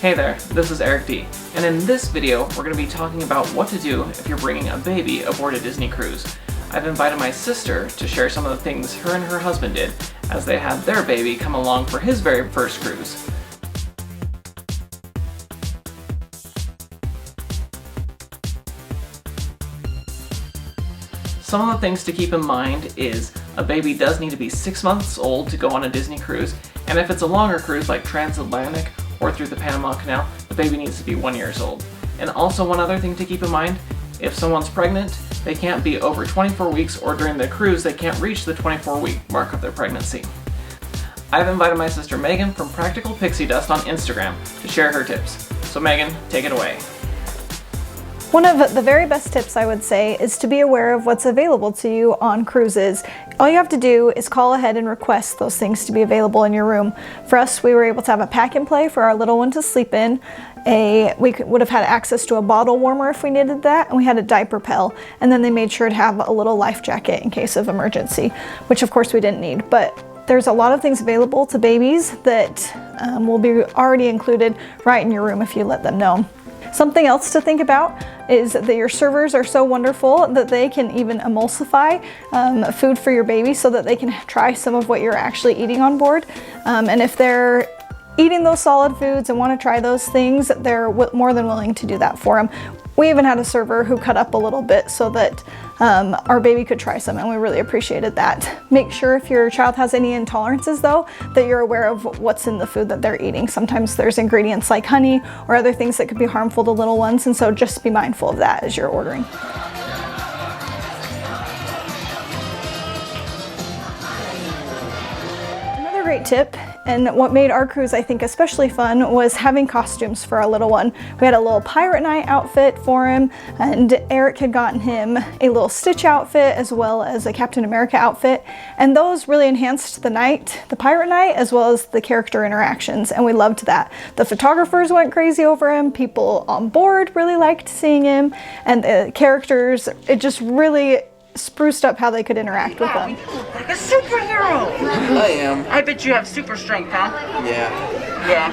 Hey there, this is Eric D, and in this video we're going to be talking about what to do if you're bringing a baby aboard a Disney cruise. I've invited my sister to share some of the things her and her husband did as they had their baby come along for his very first cruise. Some of the things to keep in mind is a baby does need to be 6 months old to go on a Disney cruise, and if it's a longer cruise like transatlantic or through the Panama Canal, the baby needs to be 1 year old. And also one other thing to keep in mind, if someone's pregnant, they can't be over 24 weeks, or during the cruise they can't reach the 24-week mark of their pregnancy. I've invited my sister Megan from Practical Pixie Dust on Instagram to share her tips. So Megan, take it away. One of the very best tips I would say is to be aware of what's available to you on cruises. All you have to do is call ahead and request those things to be available in your room. For us, we were able to have a pack and play for our little one to sleep in. We would have had access to a bottle warmer if we needed that, and we had a diaper pail. And then they made sure to have a little life jacket in case of emergency, which of course we didn't need. But there's a lot of things available to babies that will be already included right in your room if you let them know. Something else to think about is that your servers are so wonderful that they can even emulsify food for your baby so that they can try some of what you're actually eating on board. And if they're eating those solid foods and want to try those things, they're more than willing to do that for them. We even had a server who cut up a little bit so that our baby could try some, and we really appreciated that. Make sure if your child has any intolerances though, that you're aware of what's in the food that they're eating. Sometimes there's ingredients like honey or other things that could be harmful to little ones, and so just be mindful of that as you're ordering. Another great tip, and what made our cruise I think especially fun, was having costumes for our little one. We had a little pirate night outfit for him, and Eric had gotten him a little Stitch outfit as well as a Captain America outfit, and those really enhanced the night, the pirate night, as well as the character interactions, and we loved that. The photographers went crazy over him, people on board really liked seeing him, and the characters, it just really spruced up how they could interact with them. You look like a superhero! I am. I bet you have super strength, huh? Yeah.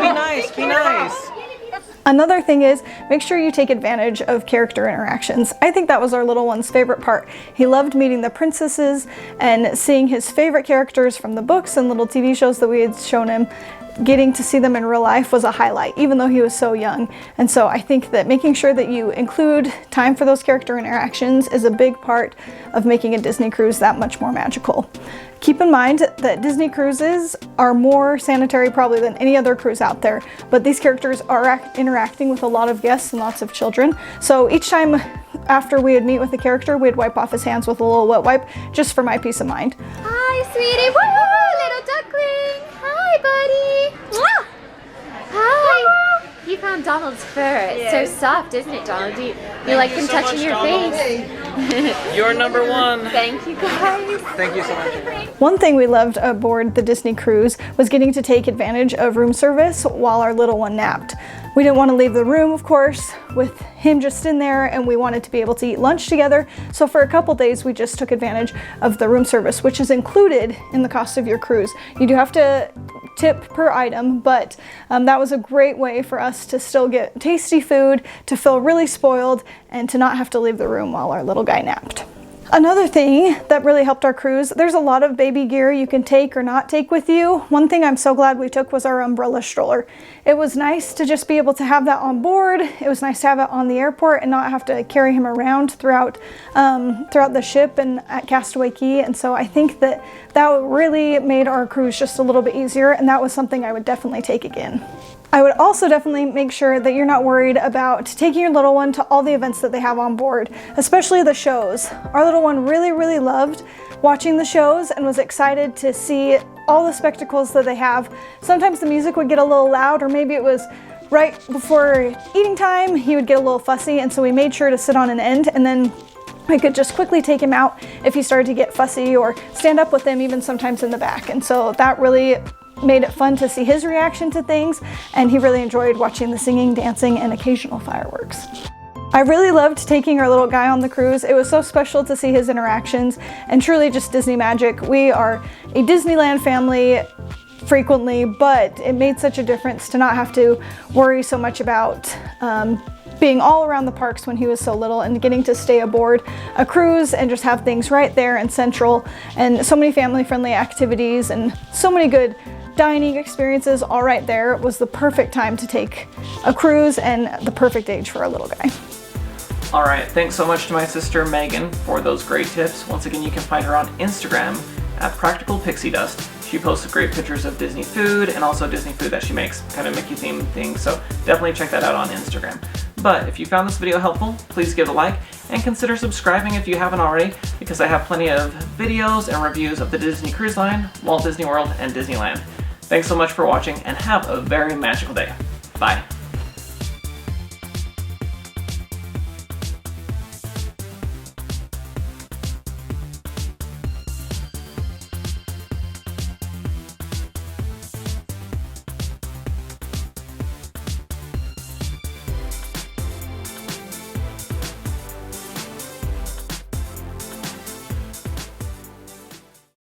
Be nice, be nice. Another thing is, make sure you take advantage of character interactions. I think that was our little one's favorite part. He loved meeting the princesses and seeing his favorite characters from the books and little TV shows that we had shown him. Getting to see them in real life was a highlight, even though he was so young. And so I think that making sure that you include time for those character interactions is a big part of making a Disney cruise that much more magical. Keep in mind that Disney cruises are more sanitary probably than any other cruise out there, but these characters are interacting with a lot of guests and lots of children. So each time after we would meet with a character, we'd wipe off his hands with a little wet wipe, just for my peace of mind. Hi, sweetie. Woo, little duckling. Hi, buddy. Mwah. Hi. You found Donald's fur. It's so soft, isn't it, Donald? You like him touching your face? You're number one. Thank you, guys. Thank you so much. One thing we loved aboard the Disney cruise was getting to take advantage of room service while our little one napped. We didn't want to leave the room, of course, with him just in there, and we wanted to be able to eat lunch together. So for a couple days, we just took advantage of the room service, which is included in the cost of your cruise. You do have to tip per item, but that was a great way for us to still get tasty food, to feel really spoiled, and to not have to leave the room while our little guy napped. Another thing that really helped our cruise, there's a lot of baby gear you can take or not take with you. One thing I'm so glad we took was our umbrella stroller. It was nice to just be able to have that on board. It was nice to have it on the airport and not have to carry him around throughout the ship and at Castaway Cay. And so I think that really made our cruise just a little bit easier, and that was something I would definitely take again. I would also definitely make sure that you're not worried about taking your little one to all the events that they have on board, especially the shows. Our little one really loved watching the shows and was excited to see all the spectacles that they have. Sometimes the music would get a little loud, or maybe it was right before eating time, he would get a little fussy, and so we made sure to sit on an end, and then I could just quickly take him out if he started to get fussy, or stand up with him even sometimes in the back. And so that really made it fun to see his reaction to things, and he really enjoyed watching the singing, dancing, and occasional fireworks. I really loved taking our little guy on the cruise. It was so special to see his interactions and truly just Disney magic. We are a Disneyland family frequently, but it made such a difference to not have to worry so much about being all around the parks when he was so little and getting to stay aboard a cruise and just have things right there and central, and so many family-friendly activities and so many good dining experiences all right there. It was the perfect time to take a cruise and the perfect age for a little guy. All right, thanks so much to my sister Megan for those great tips. Once again, you can find her on Instagram at Practical Pixie Dust. She posts great pictures of Disney food and also Disney food that she makes, kind of Mickey themed things, so definitely check that out on Instagram. But if you found this video helpful, please give it a like and consider subscribing if you haven't already, because I have plenty of videos and reviews of the Disney Cruise Line, Walt Disney World, and Disneyland. Thanks so much for watching and have a very magical day. Bye.